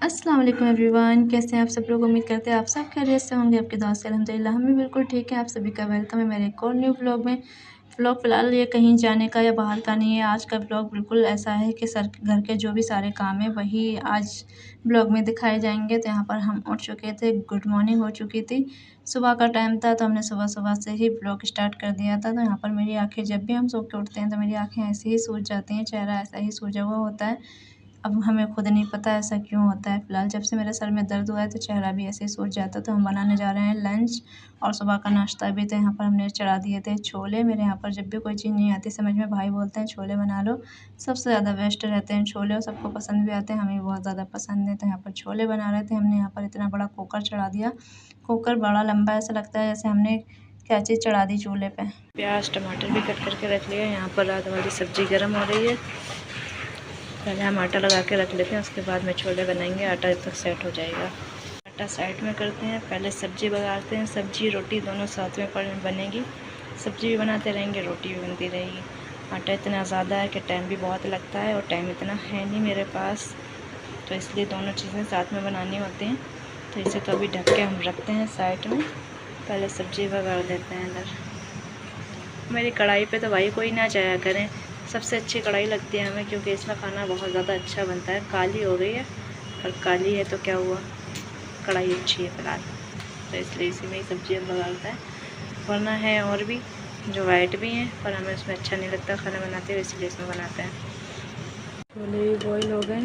अस्सलाम वालेकुम एवरीवन, कैसे हैं आप सब लोग। उम्मीद करते हैं आप सब खैरियत से होंगे। आपके दुआ से अल्हम्दुलिल्लाह हम भी बिल्कुल ठीक है। आप सभी का वेलकम है मेरे एक और न्यू व्लॉग में। व्लॉग फ़िलहाल ये कहीं जाने का या बाहर का नहीं है। आज का व्लॉग बिल्कुल ऐसा है कि सर घर के जो भी सारे काम हैं वही आज व्लॉग में दिखाए जाएंगे। तो यहाँ पर हम उठ चुके थे, गुड मॉर्निंग हो चुकी थी, सुबह का टाइम था, तो हमने सुबह से ही व्लॉग स्टार्ट कर दिया था। तो यहाँ पर मेरी आँखें, जब भी हम सो के उठते हैं तो मेरी आँखें ऐसे ही सूज जाती हैं, चेहरा ऐसा ही सूजा हुआ होता है। अब हमें खुद नहीं पता ऐसा क्यों होता है। फ़िलहाल जब से मेरे सर में दर्द हुआ है तो चेहरा भी ऐसे ही सूज जाता है। तो हम बनाने जा रहे हैं लंच और सुबह का नाश्ता भी। तो यहाँ पर हमने चढ़ा दिए थे छोले। मेरे यहाँ पर जब भी कोई चीज़ नहीं आती समझ में, भाई बोलते हैं छोले बना लो, सबसे ज़्यादा बेस्ट रहते हैं छोले और सबको पसंद भी आते हैं, हमें भी बहुत ज़्यादा पसंद है। तो यहाँ पर छोले बना रहे थे। हमने यहाँ पर इतना बड़ा कुकर चढ़ा दिया। कुकर बड़ा लंबा, ऐसा लगता है जैसे हमने क्या चीज़ चढ़ा दी चूल्हे पे। प्याज टमाटर भी कट करके रख लिया। यहाँ पर रात वाली सब्ज़ी गर्म हो रही है। पहले हम आटा लगा के रख लेते हैं, उसके बाद में छोले बनाएंगे। आटा जब तक सेट हो जाएगा, आटा साइड में करते हैं। पहले सब्ज़ी बघारते हैं। सब्ज़ी रोटी दोनों साथ में बनेगी। सब्ज़ी भी बनाते रहेंगे, रोटी भी बनती रहेगी। आटा इतना ज़्यादा है कि टाइम भी बहुत लगता है और टाइम इतना है नहीं मेरे पास, तो इसलिए दोनों चीज़ें साथ में बनानी होती हैं। तो इसे तो अभी ढक के हम रखते हैं साइड में। पहले सब्ज़ी बघार देते हैं इधर। मेरी कढ़ाई पे तो भाई कोई ना जाया करें, सबसे अच्छी कढ़ाई लगती है हमें, क्योंकि इसमें खाना बहुत ज़्यादा अच्छा बनता है। काली हो गई है, पर काली है तो क्या हुआ, कढ़ाई अच्छी है फ़िलहाल, तो इसलिए इसी में ही सब्ज़ी लगाता है। वरना है और भी जो वाइट भी हैं, पर हमें उसमें अच्छा नहीं लगता खाना बनाते हुए, इसलिए इसमें बनाते हैं। छोले भी बॉयल हो गए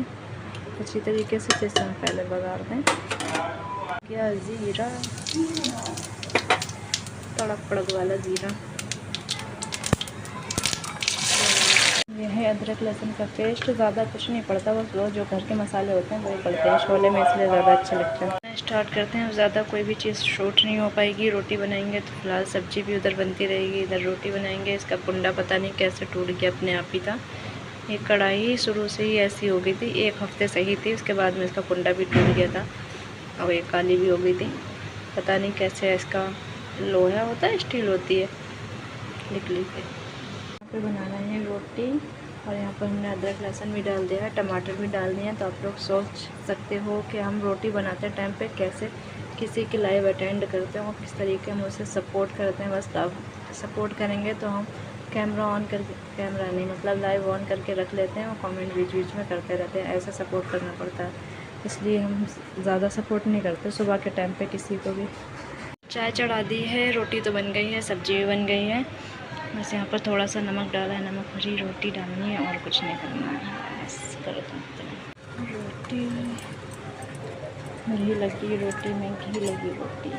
अच्छी तरीके से, जैसे हम पहले बघार दें। क्या ज़ीरा, तड़क पड़क वाला ज़ीरा। यह है अदरक लहसुन का पेस्ट। ज़्यादा कुछ नहीं पड़ता, बस वो जो घर के मसाले होते हैं वही पड़ते हैं छोले में, इसलिए ज़्यादा अच्छे लगते हैं। स्टार्ट करते हैं। ज़्यादा कोई भी चीज़ शूट नहीं हो पाएगी। रोटी बनाएंगे तो फिलहाल सब्ज़ी भी उधर बनती रहेगी, इधर रोटी बनाएंगे। इसका कुंडा पता नहीं कैसे टूट गया, अपने आप ही था। ये कढ़ाई शुरू से ही ऐसी हो गई थी, एक हफ्ते सही थी, उसके बाद में इसका कुंडा भी टूट गया था और ये काली भी हो गई थी। पता नहीं कैसे, इसका लोहा होता है, स्टील होती है, निकली थी। यहाँ पे बनाना है रोटी और यहाँ पर हमने अदरक लहसुन भी डाल दिया है, टमाटर भी डाल दिए हैं। तो आप लोग सोच सकते हो कि हम रोटी बनाते टाइम पे कैसे किसी की लाइव अटेंड करते हैं और किस तरीके हम उसे सपोर्ट करते हैं। बस आप सपोर्ट करेंगे तो हम कैमरा ऑन करके, कैमरा नहीं मतलब लाइव ऑन करके रख लेते हैं और कमेंट बीच बीच में करते रहते हैं। ऐसा सपोर्ट करना पड़ता है, इसलिए हम ज़्यादा सपोर्ट नहीं करते सुबह के टाइम पर किसी को भी। चाय चढ़ा दी है, रोटी तो बन गई है, सब्ज़ी भी बन गई है। बस यहाँ पर थोड़ा सा नमक डाला है, नमक भरी रोटी डालनी है और कुछ नहीं करना है। बस कर दो रोटी, घी लगी रोटी में, घी लगी रोटी।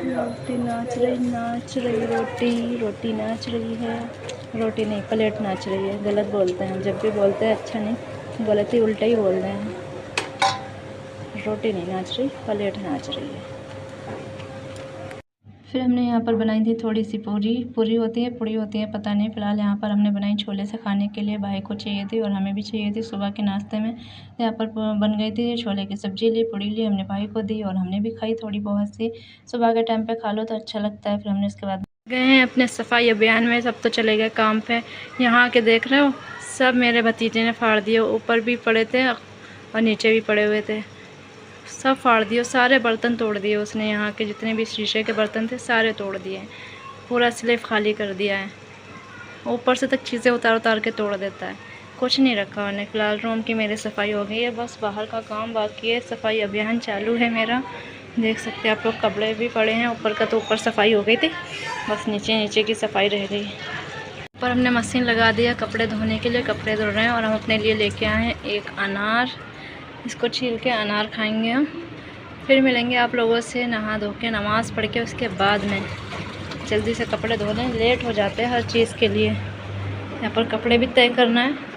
रोटी नाच रही रोटी नाच रही है। रोटी नहीं, प्लेट नाच रही है। गलत बोलते हैं, जब भी बोलते हैं अच्छा नहीं, गलत ही उल्टा ही बोल रहे हैं। रोटी नहीं नाच रही, प्लेट नाच रही है। फिर हमने यहाँ पर बनाई थी थोड़ी सी पूरी होती है, पूड़ी होती है, पता नहीं। फ़िलहाल यहाँ पर हमने बनाई छोले से खाने के लिए, भाई को चाहिए थी और हमें भी चाहिए थी सुबह के नाश्ते में। यहाँ पर बन गई थी छोले की सब्ज़ी ली, पूड़ी ली, हमने भाई को दी और हमने भी खाई थोड़ी बहुत सी। सुबह के टाइम पर खा लो तो अच्छा लगता है। फिर हमने इसके बाद गए हैं अपने सफाई अभियान में, सब तो चले गए काम पे। यहाँ के देख रहे हो, सब मेरे भतीजे ने फाड़ दिए, ऊपर भी पड़े थे और नीचे भी पड़े हुए थे, सब फाड़ दिए। सारे बर्तन तोड़ दिए उसने, यहाँ के जितने भी शीशे के बर्तन थे सारे तोड़ दिए, पूरा स्लेब खाली कर दिया है। ऊपर से तक चीज़ें उतार के तोड़ देता है, कुछ नहीं रखा उन्हें। फ़िलहाल रूम की मेरी सफाई हो गई है, बस बाहर का काम बाकी है। सफाई अभियान चालू है मेरा, देख सकते हैं आप लोग। कपड़े भी पड़े हैं ऊपर का, तो ऊपर सफाई हो गई थी, बस नीचे की सफाई रह गई। ऊपर हमने मशीन लगा दिया कपड़े धोने के लिए, कपड़े धो रहे हैं। और हम अपने लिए लेके आए हैं एक अनार, इसको छील के अनार खाएंगे हम। फिर मिलेंगे आप लोगों से नहा धो के, नमाज़ पढ़ के, उसके बाद में जल्दी से कपड़े धो लें, लेट हो जाते हैं हर चीज़ के लिए। यहाँ पर कपड़े भी तय करना है।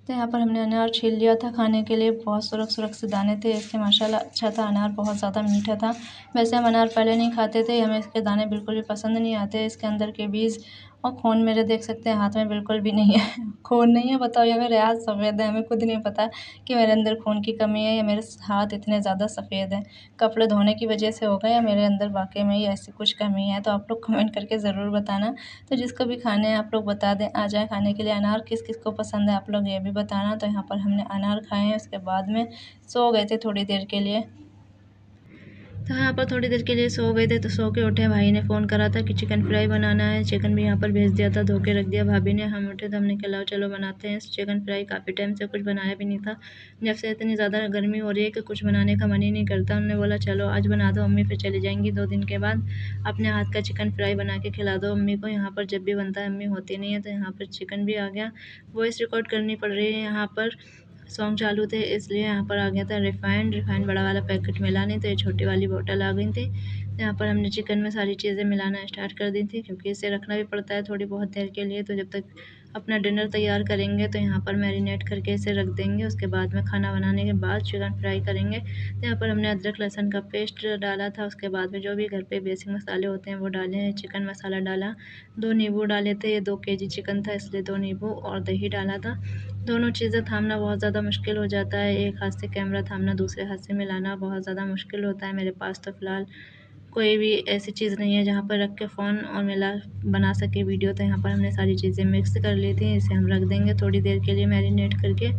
तो यहाँ पर हमने अनार छील लिया था खाने के लिए, बहुत सुरख से दाने थे इसके, माशाल्लाह अच्छा था अनार, बहुत ज़्यादा मीठा था। वैसे हम अनार पहले नहीं खाते थे, हमें इसके दाने बिल्कुल भी पसंद नहीं आते, इसके अंदर के बीज और खून मेरे देख सकते हैं हाथ में बिल्कुल भी नहीं है। खून नहीं है, बताओ, या मेरे हाथ सफ़ेद हैं, हमें खुद नहीं पता कि मेरे अंदर खून की कमी है या मेरे हाथ इतने ज़्यादा सफ़ेद हैं। कपड़े धोने की वजह से होगा या मेरे अंदर वाक़ई में ही ऐसी कुछ कमी है, तो आप लोग कमेंट करके ज़रूर बताना। तो जिसको भी खाने हैं आप लोग बता दें, आ जाए खाने के लिए। अनार किस-किस को पसंद है आप लोग ये भी बताना। तो यहाँ पर हमने अनार खाए हैं, उसके बाद में सो गए थे थोड़ी देर के लिए। तो यहाँ पर थोड़ी देर के लिए सो गए थे, तो सो के उठे, भाई ने फ़ोन करा था कि चिकन फ्राई बनाना है। चिकन भी यहाँ पर भेज दिया था, धो के रख दिया भाभी ने। हम उठे तो हमने कहा लाओ चलो बनाते हैं चिकन फ्राई। काफ़ी टाइम से कुछ बनाया भी नहीं था, जब से इतनी ज़्यादा गर्मी हो रही है कि कुछ बनाने का मन ही नहीं करता। हमने बोला चलो आज बना दो, अम्मी फिर चली जाएंगी 2 दिन के बाद। अपने हाथ का चिकन फ्राई बना के खिला दो अम्मी को। यहाँ पर जब भी बनता है अम्मी होती नहीं है, तो यहाँ पर चिकन भी आ गया। वॉइस रिकॉर्ड करनी पड़ रही है, यहाँ पर सॉन्ग चालू थे इसलिए यहाँ पर आ गया था रिफाइंड बड़ा वाला पैकेट मिला नहीं, तो ये छोटी वाली बोतल आ गई थी। तो यहाँ पर हमने चिकन में सारी चीज़ें मिलाना स्टार्ट कर दी थी, क्योंकि इसे रखना भी पड़ता है थोड़ी बहुत देर के लिए। तो जब तक अपना डिनर तैयार करेंगे तो यहाँ पर मैरिनेट करके इसे रख देंगे। उसके बाद में खाना बनाने के बाद चिकन फ्राई करेंगे। तो यहाँ पर हमने अदरक लहसुन का पेस्ट डाला था। उसके बाद में जो भी घर पे बेसिक मसाले होते हैं वो डाले। चिकन मसाला डाला, 2 नींबू डाले थे। ये 2 केजी चिकन था इसलिए 2 नींबू और दही डाला था। दोनों चीज़ें थामना बहुत ज़्यादा मुश्किल हो जाता है। एक हाथ से कैमरा थामना, दूसरे हाथ से मिलाना बहुत ज़्यादा मुश्किल होता है। मेरे पास तो फ़िलहाल कोई भी ऐसी चीज़ नहीं है जहाँ पर रख के फ़ोन और मिला बना सके वीडियो। तो यहाँ पर हमने सारी चीज़ें मिक्स कर ली थी। इसे हम रख देंगे थोड़ी देर के लिए मैरिनेट करके,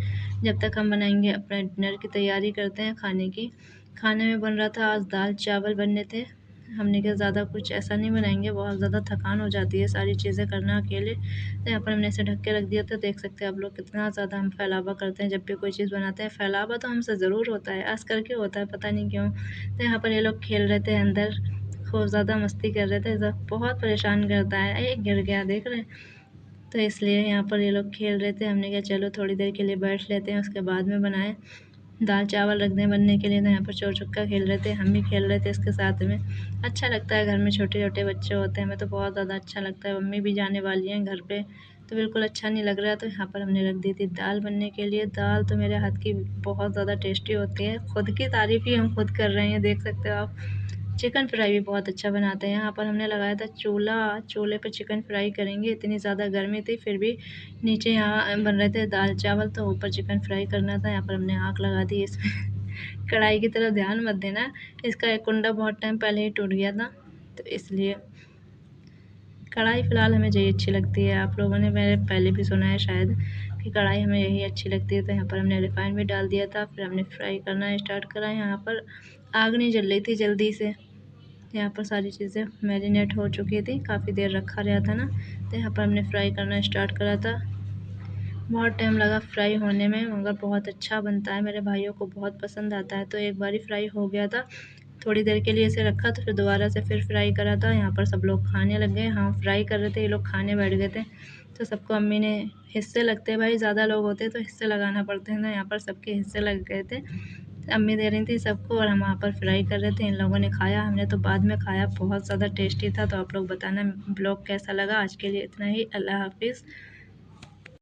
जब तक हम बनाएंगे अपना डिनर की तैयारी करते हैं खाने की। खाने में बन रहा था आज दाल चावल बनने थे। हमने कहा ज़्यादा कुछ ऐसा नहीं बनाएंगे, बहुत ज़्यादा थकान हो जाती है सारी चीज़ें करना अकेले। तो यहाँ पर हमने इसे ढक के रख दिया था। देख सकते हैं आप लोग कितना ज़्यादा हम फैलावा करते हैं जब भी कोई चीज़ बनाते हैं। फैलावा तो हमसे ज़रूर होता है, आज करके होता है, पता नहीं क्यों। तो यहाँ पर ये लोग खेल रहे थे अंदर, खूब ज़्यादा मस्ती कर रहे थे। बहुत परेशान करता है, ये गिर गया देख रहे हैं। तो इसलिए यहाँ पर ये लोग खेल रहे थे। हमने कहा चलो थोड़ी देर के लिए बैठ लेते हैं, उसके बाद में बनाएं। दाल चावल रख दें बनने के लिए। तो यहाँ पर चोर छक्का खेल रहे थे, हम भी खेल रहे थे इसके साथ में। अच्छा लगता है, घर में छोटे छोटे बच्चे होते हैं, हमें तो बहुत ज़्यादा अच्छा लगता है। मम्मी भी जाने वाली हैं घर पे, तो बिल्कुल अच्छा नहीं लग रहा। तो यहाँ पर हमने रख दी थी दाल बनने के लिए। दाल तो मेरे हाथ की बहुत ज़्यादा टेस्टी होती है, खुद की तारीफ़ ही हम खुद कर रहे हैं, देख सकते हो आप। चिकन फ्राई भी बहुत अच्छा बनाते हैं। यहाँ पर हमने लगाया था चूल्हा, चूल्हे पे चिकन फ्राई करेंगे। इतनी ज़्यादा गर्मी थी फिर भी नीचे यहाँ बन रहे थे दाल चावल, तो ऊपर चिकन फ्राई करना था। यहाँ पर हमने आग लगा दी इसमें कढ़ाई की तरफ ध्यान मत देना, इसका एक कुंडा बहुत टाइम पहले ही टूट गया था, तो इसलिए कढ़ाई फ़िलहाल हमें यही अच्छी लगती है। आप लोगों ने मेरे पहले भी सुना है शायद कि कढ़ाई हमें यही अच्छी लगती है। तो यहाँ पर हमने रिफाइंड भी डाल दिया था, फिर हमने फ्राई करना स्टार्ट करा। यहाँ पर आग नहीं जल रही थी जल्दी से। यहाँ पर सारी चीज़ें मैरिनेट हो चुकी थी, काफ़ी देर रखा रहा था ना। तो यहाँ पर हमने फ्राई करना स्टार्ट करा था। बहुत टाइम लगा फ्राई होने में, मगर बहुत अच्छा बनता है, मेरे भाइयों को बहुत पसंद आता है। तो एक बार ही फ्राई हो गया था, थोड़ी देर के लिए इसे रखा, तो फिर दोबारा से फिर फ्राई करा था। यहाँ पर सब लोग खाने लग गए। हाँ, फ्राई कर रहे थे, ये लोग खाने बैठ गए थे। तो सबको अम्मी ने हिस्से लगते हैं भाई, ज़्यादा लोग होते हैं तो हिस्से लगाना पड़ते हैं। तो यहाँ पर सबके हिस्से लग गए थे। अम्मी दे रही थी सबको और हम वहाँ पर फ्राई कर रहे थे। इन लोगों ने खाया, हमने तो बाद में खाया, बहुत ज़्यादा टेस्टी था। तो आप लोग बताना ब्लॉग कैसा लगा। आज के लिए इतना ही, अल्लाह हाफिज़।